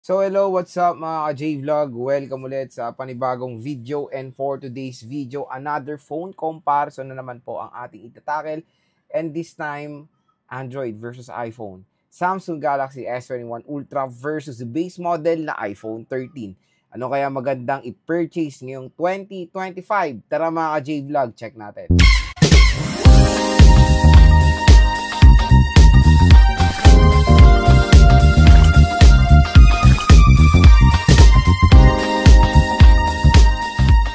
So hello, what's up mga ka-J-Vlog? Welcome ulit sa panibagong video, and for today's video, another phone comparison na naman po ang ating itatakel, and this time, Android versus iPhone. Samsung Galaxy S21 Ultra versus the base model na iPhone 13. Ano kaya magandang i-purchase ngayong 2025? Tara mga ka-J-Vlog, check natin.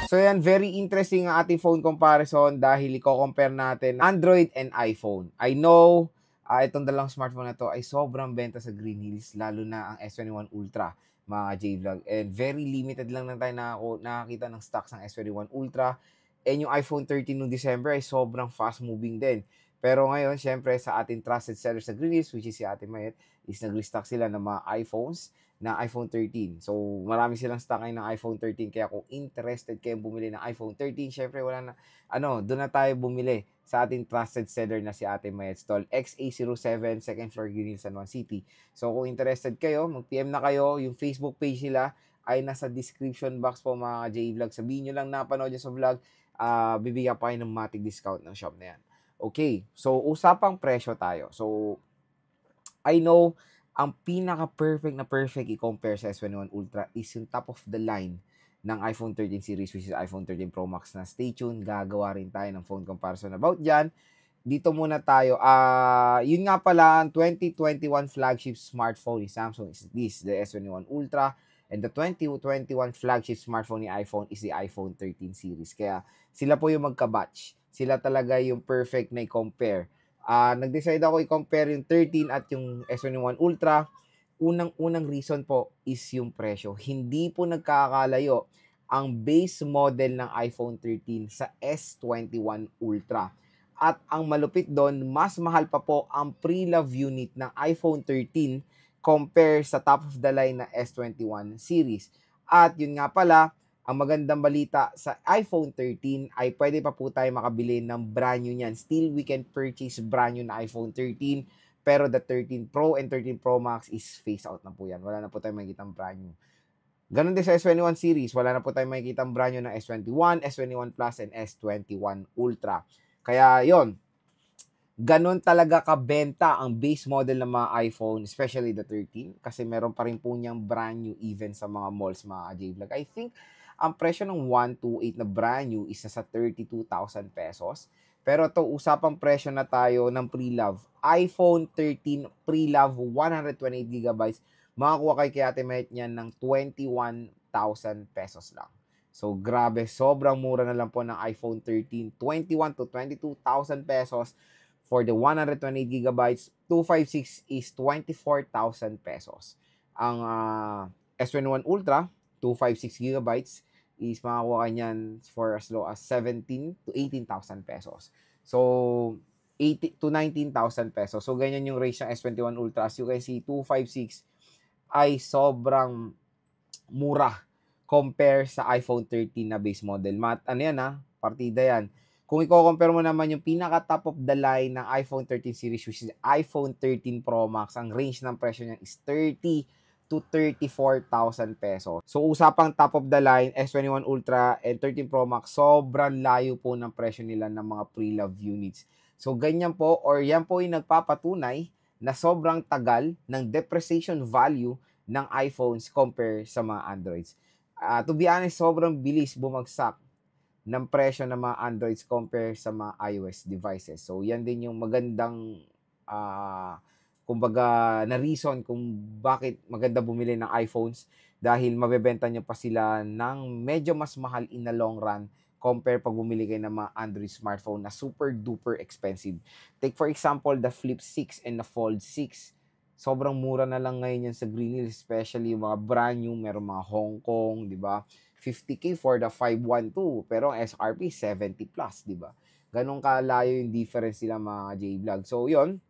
So yan, very interesting ang ating phone comparison dahil i-compare natin Android and iPhone. I know, itong dalang smartphone na to ay sobrang benta sa Green Hills, lalo na ang S21 Ultra, mga J-Vlog. And very limited lang tayo nakakita ng stocks ng S21 Ultra. And yung iPhone 13 noong December ay sobrang fast moving din. Pero ngayon, syempre, sa ating trusted seller sa Green Hills, which is si Ate Mayet, is nag-restock sila ng mga iPhones na iPhone 13. So, marami silang stock ngayon ng iPhone 13. Kaya kung interested kayong bumili ng iPhone 13, syempre wala na, doon na tayo bumili sa ating trusted seller na si Ate Mayet Stall. XA07, second floor, Green Hills, San Juan City. So, kung interested kayo, mag-PM na kayo. Yung Facebook page nila ay nasa description box po mga J-Vlog. Sabihin nyo lang napanood nyo sa vlog, bibigyan pa kayo ng matic discount ng shop na yan. Okay, so usapang presyo tayo. So, I know, ang pinaka-perfect i-compare sa S21 Ultra is yung top of the line ng iPhone 13 series, which is iPhone 13 Pro Max na. Stay tuned, gagawa rin tayo ng phone comparison about dyan. Dito muna tayo. Yun nga pala, ang 2021 flagship smartphone ni Samsung is this, the S21 Ultra. And the 2021 flagship smartphone ni iPhone is the iPhone 13 series. Kaya sila po yung magka-batch. Sila talaga yung perfect na i-compare. Nag-decide ako i-compare yung 13 at yung S21 Ultra. Unang reason po is yung presyo. Hindi po nagkakalayo ang base model ng iPhone 13 sa S21 Ultra. At ang malupit doon, mas mahal pa po ang pre-love unit ng iPhone 13 compare sa top of the line na S21 series. At yun nga pala, ang magandang balita sa iPhone 13 ay pwede pa po tayo makabili ng brand new niyan. Still, we can purchase brand new na iPhone 13, pero the 13 Pro and 13 Pro Max is phase out na po yan. Wala na po tayo makikita brand new. Ganon din sa S21 series, wala na po tayo makikita brand new ng S21, S21 Plus, and S21 Ultra. Kaya yon, ganon talaga kabenta ang base model ng mga iPhone, especially the 13, kasi meron pa rin po niyang brand new even sa mga malls, mga J-Vlog. I think ang presyo ng 128 na brand new is nasa 32,000 pesos. Pero to usapang presyo na tayo ng pre-love. iPhone 13 pre-love 128GB, makakuha kay Ate Mayet niyan ng 21,000 pesos lang. So grabe, sobrang mura na lang po ng iPhone 13, 21 to 22,000 pesos for the 128GB. 256 is 24,000 pesos. Ang S21 Ultra 256GB is makakuha ka niyan for as low as 17 to 18,000 pesos. So, 80 to 19,000 pesos. So, ganyan yung range ng S21 Ultra. As you can see, 256 ay sobrang mura compare sa iPhone 13 na base model. Ano yan partida yan. Kung i-compare mo naman yung pinaka-top of the line ng iPhone 13 series, which is iPhone 13 Pro Max, ang range ng presyo niyan is 30 to 34,000 pesos. So, usapang top of the line, S21 Ultra and 13 Pro Max, sobrang layo po ng presyo nila ng mga pre-love units. So, ganyan po, or yan po yung nagpapatunay na sobrang tagal ng depreciation value ng iPhones compare sa mga Androids. To be honest, sobrang bilis bumagsak ng presyo ng mga Androids compare sa mga iOS devices. So, yan din yung magandang kumbaga na reason kung bakit maganda bumili ng iPhones, dahil mabebenta nyo pa sila ng medyo mas mahal in the long run compare pag bumili kayo ng mga Android smartphone na super duper expensive. Take for example the Flip 6 and the Fold 6. Sobrang mura na lang ngayon yan sa Green Hills, especially yung mga brand new, meron mga Hong Kong, di ba? 50K for the 512, pero ang SRP 70 plus, di ba? Ganun kalayo yung difference nila mga J-Vlog. So, yon.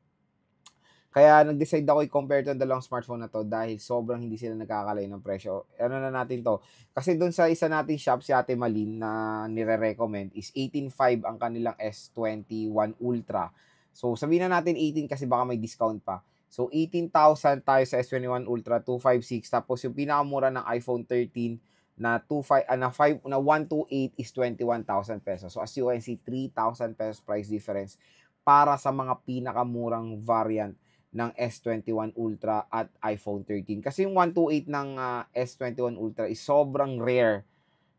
Kaya nag-decide ako i-compare itong dalawang smartphone na to dahil sobrang hindi sila nagkakalayo ng presyo. Ano na natin to? Kasi doon sa isa nating shop, si Ate Malin, na nire-recommend is 18.5 ang kanilang S21 Ultra. So sabihin na natin 18 kasi baka may discount pa. So, 18,000 tayo sa S21 Ultra, 256. Tapos, yung pinakamura ng iPhone 13 na 128 is 21,000 pesos. So, as you can see, 3,000 pesos price difference para sa mga pinakamurang variant ng S21 Ultra at iPhone 13. Kasi yung 128 ng S21 Ultra is sobrang rare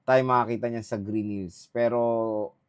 tayo makakita niyan sa Green Hills. Pero,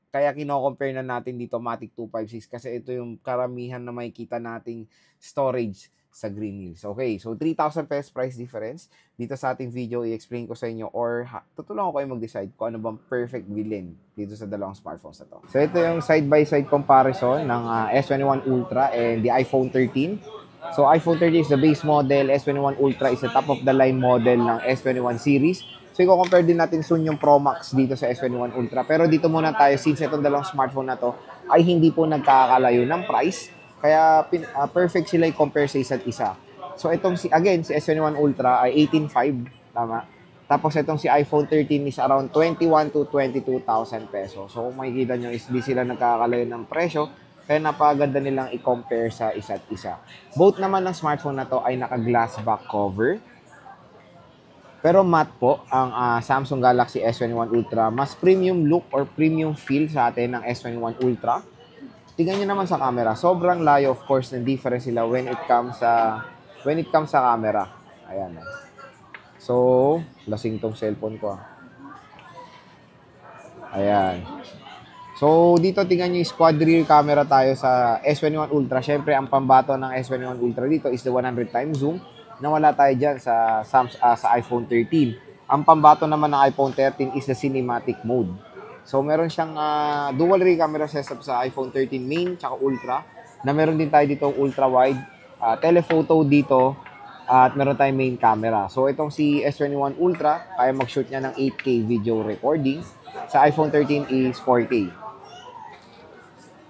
kaya kino-compare na natin dito Matic 256 kasi ito yung karamihan na makikita nating storage sa Green Hills. Okay, so 3,000 pesos price difference. Dito sa ating video, i-explain ko sa inyo or tutulungan ko kayo mag-decide kung ano bang perfect bilhin dito sa dalawang smartphones na to. So ito yung side-by-side comparison ng S21 Ultra and the iPhone 13. So iPhone 13 is the base model, S21 Ultra is the top-of-the-line model ng S21 series. So, i-compare din natin soon yung Pro Max dito sa S21 Ultra. Pero dito muna tayo, since itong dalawang smartphone na to ay hindi po nagkakalayo ng price. Kaya perfect sila i-compare sa isa't isa. So, itong si S21 Ultra ay 18,500. Tama? Tapos, itong si iPhone 13 is around 21 to 22,000 pesos. So, kung makikita nyo is di sila nagkakalayo ng presyo. Kaya napaganda nilang i-compare sa isa't isa. Both naman ng smartphone na to ay naka-glass back cover. Pero matte po ang Samsung Galaxy S21 Ultra. Mas premium look or premium feel sa atin ng S21 Ultra. Tingnan nyo naman sa camera. Sobrang layo of course ng difference sila when it comes sa camera. Ayan. So, lasing tong cellphone ko. Ayan. So, dito tingnan nyo yung quad rear camera tayo sa S21 Ultra. Syempre, ang pambato ng S21 Ultra dito is the 100 times zoom. Nawala tayo dyan sa iPhone 13. Ang pambato naman ng iPhone 13 is the cinematic mode. So, meron siyang dual rear camera setup sa iPhone 13 main tsaka Ultra. Na meron din tayo dito ultra wide, telephoto dito, at meron tayong main camera. So, itong si S21 Ultra, kaya mag-shoot niya ng 8K video recording. Sa iPhone 13 is 4K.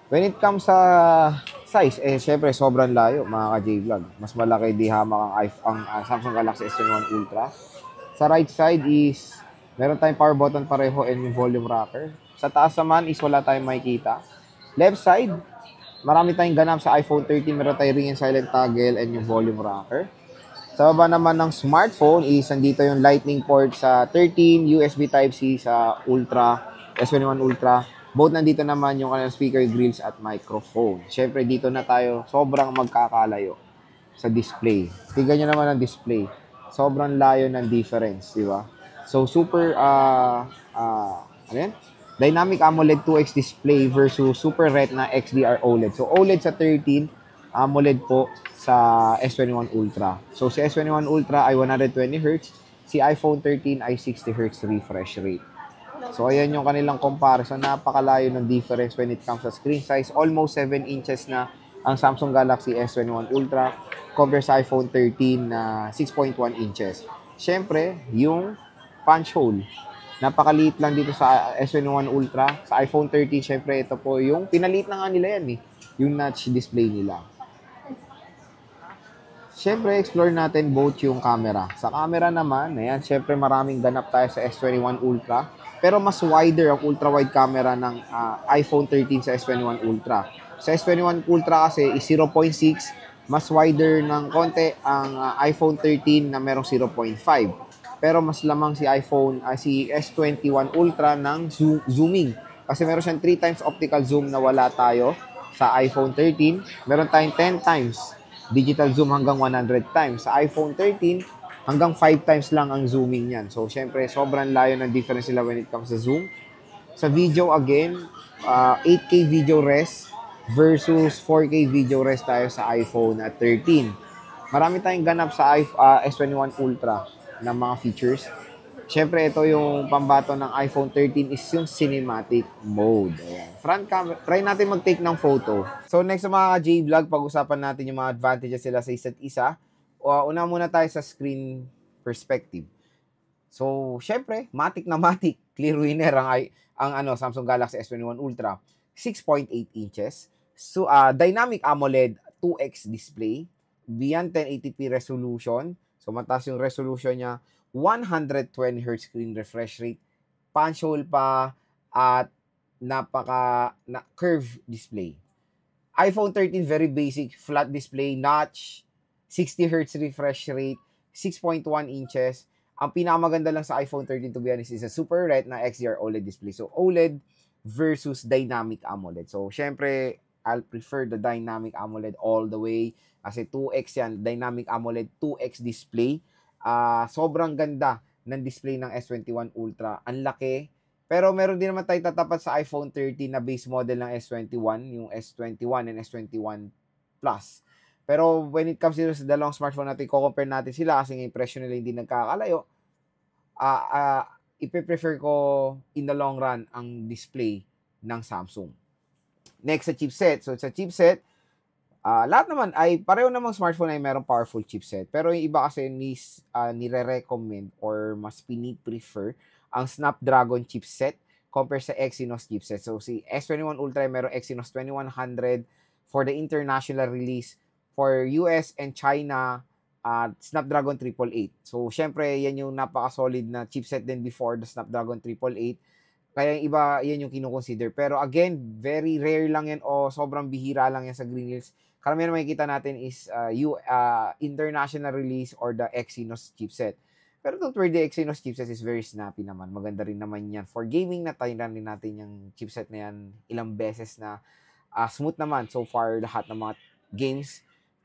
When it comes sa size, syempre sobrang layo mga ka-J-Vlog. Mas malaki di hamak ang Samsung Galaxy S21 Ultra. Sa right side is, meron tayong power button pareho and yung volume rocker. Sa taas naman is wala tayong makikita. Left side, marami tayong ganap sa iPhone 13. Meron tayong ring and silent toggle and yung volume rocker. Sa baba naman ng smartphone is, nandito yung lightning port sa 13, USB Type-C sa Ultra, S21 Ultra. Both nandito naman yung kanilang speaker grills at microphone. Siyempre, dito na tayo sobrang magkakalayo sa display. Tignan nyo naman ang display. Sobrang layo ng difference, di ba? So, super, ano yan? Dynamic AMOLED 2X display versus Super Retina XDR OLED. So, OLED sa 13, AMOLED po sa S21 Ultra. So, si S21 Ultra ay 120Hz. Si iPhone 13 ay 60Hz refresh rate. So, ayan yung kanilang comparison. Napakalayo ng difference when it comes sa screen size. Almost 7 inches na ang Samsung Galaxy S21 Ultra compared sa iPhone 13 na 6.1 inches. Siyempre, yung punch hole. Napakaliit lang dito sa S21 Ultra. Sa iPhone 13, siyempre, ito po yung pinaliit na nga nila yan eh. Yung notch display nila. Siyempre, explore natin both yung camera. Sa camera naman, ayan, siyempre maraming ganap tayo sa S21 Ultra. Pero mas wider ang ultra-wide camera ng iPhone 13 sa S21 Ultra. Sa S21 Ultra kasi is 0.6, mas wider ng konti ang iPhone 13 na merong 0.5. Pero mas lamang si si S21 Ultra ng zooming. Kasi meron siyang 3 times optical zoom na wala tayo sa iPhone 13. Meron tayong 10 times digital zoom hanggang 100 times. Sa iPhone 13, hanggang 5 times lang ang zooming niyan. So, syempre, sobrang layo ng difference nila when it comes to zoom. Sa video, again, 8K video res versus 4K video res tayo sa iPhone 13. Marami tayong ganap sa S21 Ultra ng mga features. Syempre, ito yung pambato ng iPhone 13 is yung cinematic mode. Ayan. Front camera, try natin mag-take ng photo. So, next sa mga J-Vlog, pag-usapan natin yung mga advantages sila sa isa't isa. Una muna tayo sa screen perspective. So, syempre, matic na matic. Clear winner ang Samsung Galaxy S21 Ultra. 6.8 inches. So, dynamic AMOLED 2X display. Beyond 1080p resolution. So, mataas yung resolution niya. 120Hz screen refresh rate. Punch hole pa at curve display. iPhone 13, very basic. Flat display, notch. 60Hz refresh rate, 6.1 inches. Ang pinakamaganda lang sa iPhone 13 to be honest is a Super Retina XDR OLED display. So OLED versus Dynamic AMOLED. So syempre, I'll prefer the Dynamic AMOLED all the way kasi 2x yan. Dynamic AMOLED 2x display. Sobrang ganda ng display ng S21 Ultra. Ang laki. Pero meron din naman tayo tatapat sa iPhone 13 na base model ng S21, yung S21 and S21 Plus. Pero when it comes to sa dalawang smartphone natin, compare natin sila kasi yung presyo nila hindi nagkakalayo. Ipe-prefer ko in the long run ang display ng Samsung. Next sa chipset. So sa chipset, lahat naman ay pareho namang smartphone ay merong powerful chipset. Pero yung iba kasi nire-recommend or mas pini-prefer ang Snapdragon chipset compare sa Exynos chipset. So si S21 Ultra ay merong Exynos 2100 for the international release. For US and China, Snapdragon 888. So syempre yan yung napaka-solid na chipset din before the Snapdragon 888. Kaya yung iba, yan yung kinukonsider. Pero again, very rare lang yan o sobrang bihira lang yan sa Green Hills. Karamihan na makikita natin is international release or the Exynos chipset. Pero don't worry, the Exynos chipset is very snappy naman. Maganda rin naman yan. For gaming, natayran din natin yung chipset na yan ilang beses na smooth naman so far lahat ng mga games.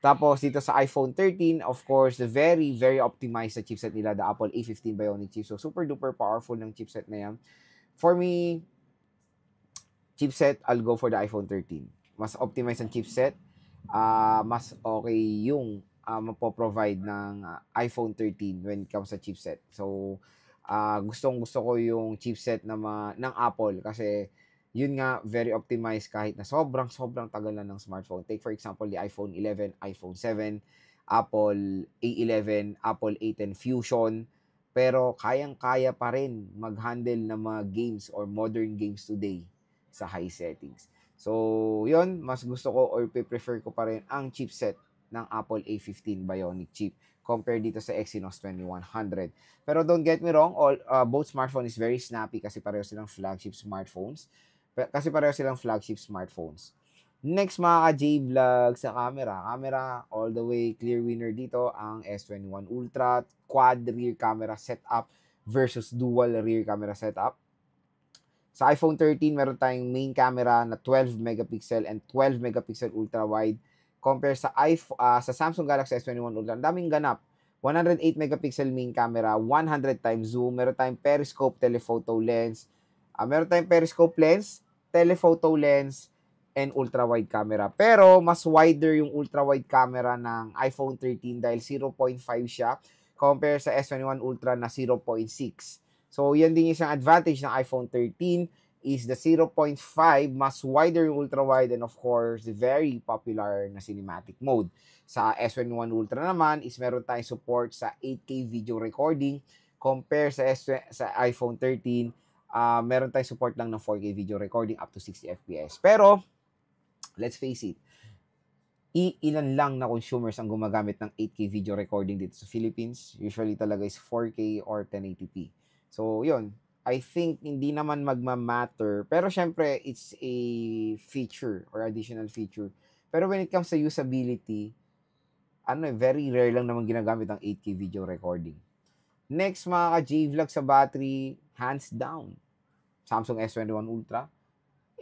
Tapos dito sa iPhone 13, of course, the very, very optimized sa chipset nila, the Apple A15 Bionic chip. So super duper powerful ng chipset na yan. For me, chipset, I'll go for the iPhone 13. Mas optimized ang chipset. Mas okay yung mapoprovide ng iPhone 13 when it comes sa chipset. So, gustong-gusto ko yung chipset ng Apple kasi yun nga, very optimized kahit na sobrang tagal na ng smartphone. Take for example, the iPhone 11, iPhone 7, Apple A11, Apple A10 Fusion. Pero kayang-kaya pa rin mag-handle ng mga games or modern games today sa high settings. So, yun, mas gusto ko or prefer ko pa rin ang chipset ng Apple A15 Bionic chip compared dito sa Exynos 2100. Pero don't get me wrong, both smartphone is very snappy kasi pareho silang flagship smartphones. Next mga ka-J-Vlog sa camera, all the way clear winner dito ang S21 Ultra quad rear camera setup versus dual rear camera setup. Sa iPhone 13, meron tayong main camera na 12 megapixel and 12 megapixel ultra wide. Compare sa Samsung Galaxy S21 Ultra, ang daming ganap. 108 megapixel main camera, 100 times zoom, meron tayong periscope telephoto lens, telephoto lens, and ultra-wide camera. Pero, mas wider yung ultra-wide camera ng iPhone 13 dahil 0.5 siya compare sa S21 Ultra na 0.6. So, yan din isang advantage ng iPhone 13 is the 0.5, mas wider yung ultra-wide and of course, the very popular na cinematic mode. Sa S21 Ultra naman is meron tayong support sa 8K video recording compare sa iPhone 13, meron tayong support lang ng 4K video recording up to 60 FPS. Pero, let's face it, ilan lang na consumers ang gumagamit ng 8K video recording dito sa Philippines. Usually talaga is 4K or 1080p. So, yun. I think hindi naman magma-matter. Pero syempre, it's a feature or additional feature. Pero when it comes to usability, very rare lang naman ginagamit ang 8K video recording. Next, mga ka-J-Vlog sa battery, hands down. Samsung S21 Ultra,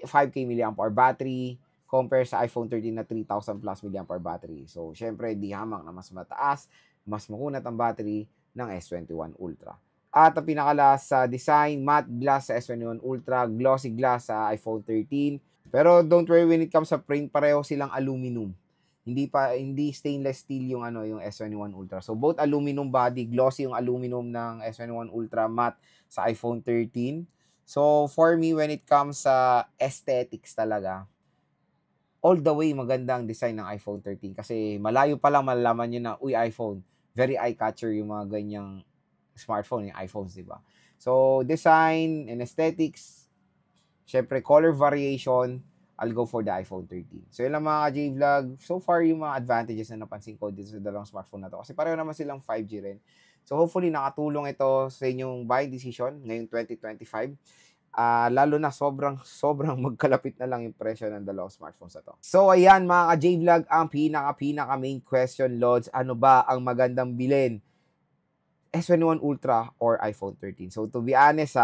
5K mAh battery, compare sa iPhone 13 na 3,000 plus mAh battery. So, syempre, di hamang na mas mataas, mas makunat ang battery ng S21 Ultra. At ang pinakalas sa design, matte glass sa S21 Ultra, glossy glass sa iPhone 13. Pero don't worry, when it comes sa frame, pareho silang aluminum. Hindi stainless steel yung yung S21 Ultra. So both aluminum body, glossy yung aluminum ng S21 Ultra, matte sa iPhone 13. So for me, when it comes sa aesthetics talaga, all the way maganda ang design ng iPhone 13 kasi malayo pa lang malalaman nyo na, iPhone, very eye-catcher yung mga ganyang smartphone, yung iPhones, di ba? So, design and aesthetics, syempre, color variation, I'll go for the iPhone 13. So, yun lang mga J-Vlog. So far, yung mga advantages na napansin ko dito sa dalawang smartphone na to. Kasi pareho naman silang 5G rin. So, hopefully, nakatulong ito sa inyong buying decision ngayong 2025. Lalo na sobrang magkalapit na lang yung presyo ng dalawang smartphones na to. So ayan mga ka-J-Vlog, ang pinaka main question, Lods, ano ba ang magandang bilhin? S21 Ultra or iPhone 13? So to be honest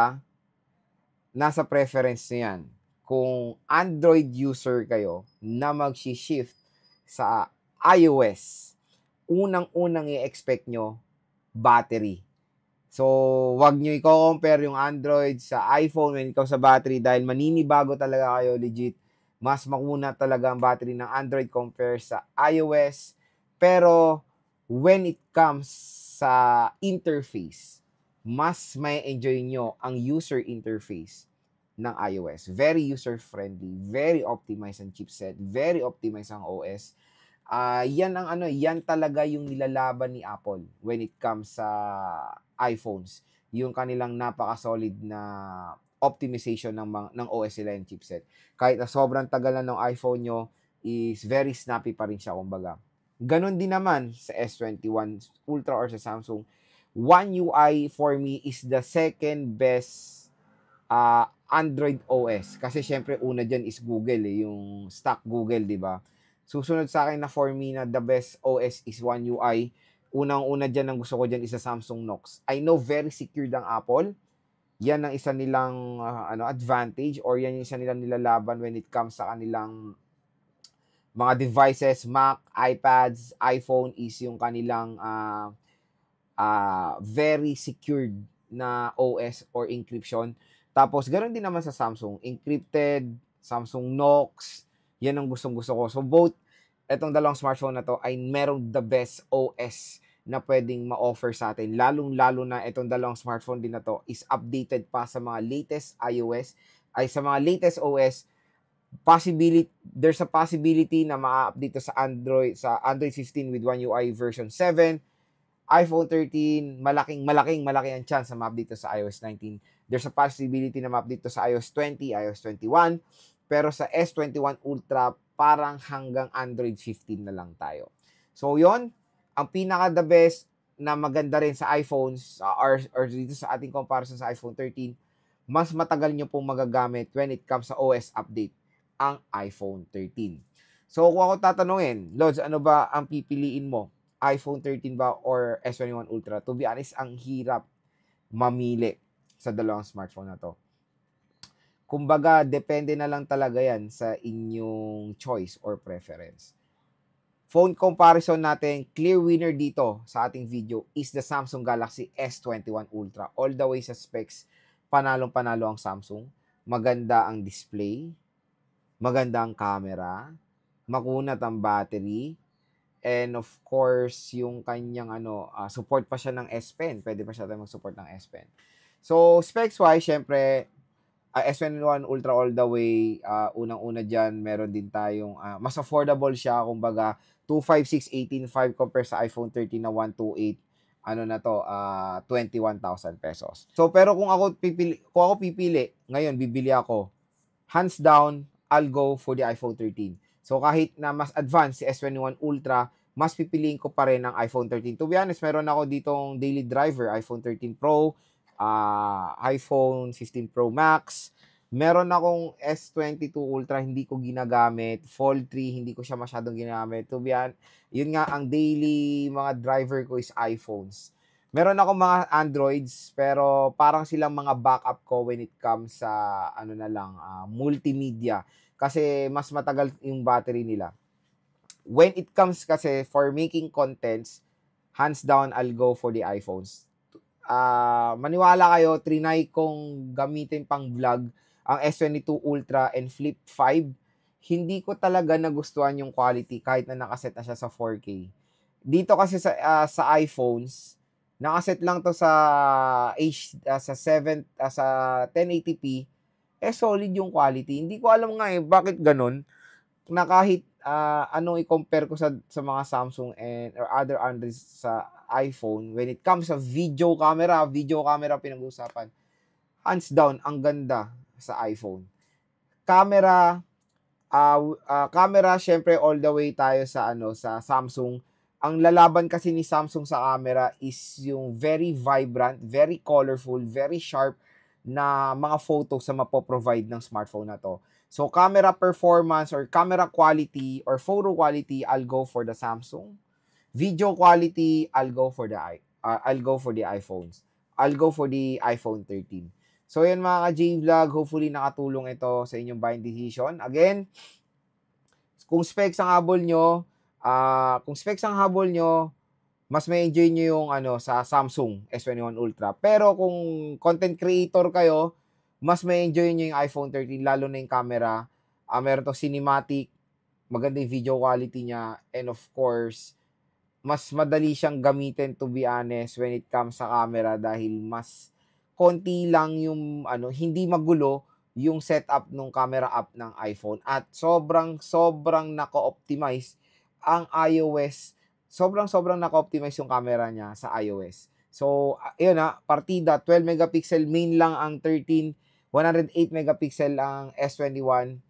nasa preference nyo yan. Kung Android user kayo na mag-shift sa iOS, unang-unang i-expect nyo, battery. So, wag nyo i-compare yung Android sa iPhone when it comes sa battery dahil maninibago talaga kayo, legit. Mas makuna talaga ang battery ng Android compare sa iOS. Pero, when it comes sa interface, mas may enjoy nyo ang user interface ng iOS. Very user-friendly, very optimized ang chipset, very optimized ang OS. Yan talaga yung nilalaban ni Apple when it comes sa iPhones. Yung kanilang napaka-solid na optimization ng OS nila yung chipset. Kahit na sobrang tagal na ng iPhone nyo, is very snappy pa rin siya, kumbaga. Ganon din naman sa S21 Ultra or sa Samsung. One UI for me is the second best Android OS. Kasi syempre una dyan is Google yung stock Google, di ba? Susunod sa akin na for me na the best OS is One UI. Unang-una dyan ang gusto ko dyan is sa Samsung Knox. I know very secured ang Apple. Yan ang isa nilang advantage or yan yung isa nilang nilalaban when it comes sa kanilang mga devices, Mac, iPads, iPhone is yung kanilang very secured na OS or encryption. Tapos, ganoon din naman sa Samsung. Encrypted, Samsung Knox, yan ang gustong-gusto ko. So, both etong dalawang smartphone na to ay merong the best OS na pwedeng ma-offer sa atin. Lalong-lalo na etong dalawang smartphone din na to is updated pa sa mga latest iOS, ay sa mga latest OS. There's a possibility na ma-update sa Android 15 with One UI version 7. iPhone 13, malaki ang chance na ma-update sa iOS 19. There's a possibility na ma-update sa iOS 20, iOS 21. Pero sa S21 Ultra, parang hanggang Android 15 na lang tayo. So, yon ang pinaka-the best na maganda rin sa iPhones or dito sa ating comparison sa iPhone 13, mas matagal nyo pong magagamit when it comes sa OS update ang iPhone 13. So, kung ako tatanungin, Lods, ano ba ang pipiliin mo? iPhone 13 ba or S21 Ultra? To be honest, ang hirap mamili sa dalawang smartphone na to. Kumbaga, depende na lang talaga yan sa inyong choice or preference. Phone comparison natin, clear winner dito sa ating video is the Samsung Galaxy S21 Ultra. All the way sa specs, panalong-panalo ang Samsung. Maganda ang display, maganda ang camera, makunat ang battery, and of course, yung kanyang support pa siya ng S Pen. Pwede pa siya tayo mag-support ng S Pen. So, specs-wise, syempre, S21 Ultra all the way, unang-una dyan, meron din tayong, mas affordable siya, kumbaga, 256,18,500 compare sa iPhone 13 na 128, 21,000 pesos. So, pero kung ako pipili, ngayon, bibili ako, hands down, I'll go for the iPhone 13. So, kahit na mas advanced si S21 Ultra, mas pipiliin ko pa rin ang iPhone 13. To be honest, meron ako ditong daily driver, iPhone 13 Pro, iPhone 15 Pro Max. Meron akong S22 Ultra, hindi ko ginagamit. Fold 3, hindi ko siya masyadong ginagamit. To be honest, yun nga, ang daily mga driver ko is iPhones. Meron akong mga Androids, pero parang silang mga backup ko when it comes sa, multimedia. Kasi mas matagal yung battery nila. When it comes kasi for making contents, hands down, I'll go for the iPhones. Maniwala kayo, trinay kong gamitin pang vlog ang S22 Ultra and Flip 5. Hindi ko talaga nagustuhan yung quality kahit na nakaset na siya sa 4K. Dito kasi sa iPhones, nakaset lang to sa 1080p, solid yung quality. Hindi ko alam nga bakit ganun, na kahit anong i-compare ko sa mga Samsung or other Androids sa iPhone, when it comes sa video camera pinag-uusapan, hands down, ang ganda sa iPhone. Camera, syempre all the way tayo sa Samsung. Ang lalaban kasi ni Samsung sa camera is yung very vibrant, very colorful, very sharp na mga photos na mapoprovide ng smartphone na to. So, camera performance or camera quality or photo quality, I'll go for the Samsung. Video quality, I'll go for the iPhones. I'll go for the iPhone 13. So, yan mga ka-J-Vlog. Hopefully, nakatulong ito sa inyong buying decision. Again, kung specs ang habol nyo, mas may enjoy nyo yung sa Samsung S21 Ultra. Pero kung content creator kayo, mas may enjoy nyo yung iPhone 13, lalo na yung camera. Meron to cinematic, maganda yung video quality niya, and of course, mas madali siyang gamitin, to be honest, when it comes sa camera dahil mas konti lang yung hindi magulo yung setup ng camera app ng iPhone at sobrang nako-optimize ang iOS. Sobrang nako-optimize yung camera niya sa iOS. So, ayun partida 12 megapixel main lang ang 13, 108 megapixel ang S21.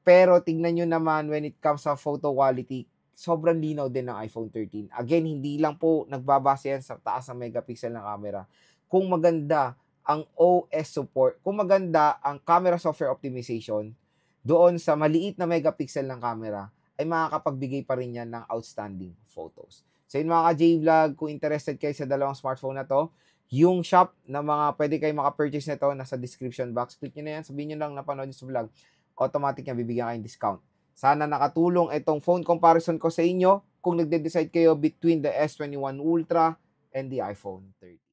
Pero tingnan nyo naman when it comes sa photo quality, sobrang linaw din ng iPhone 13. Again, hindi lang po nagbabase yan sa taas ng megapixel ng camera. Kung maganda ang OS support, kung maganda ang camera software optimization, doon sa maliit na megapixel ng camera, ay makakapagbigay pa rin yan ng outstanding photos. So yun mga ka-J-Vlog, kung interested kayo sa dalawang smartphone na to, yung shop na mga pwede kayo maka-purchase nito nasa description box. Click nyo na yan, sabihin nyo lang napanood nyo sa vlog. Automatic yan, bibigyan kayong discount. Sana nakatulong itong phone comparison ko sa inyo kung nagde-decide kayo between the S21 Ultra and the iPhone 13.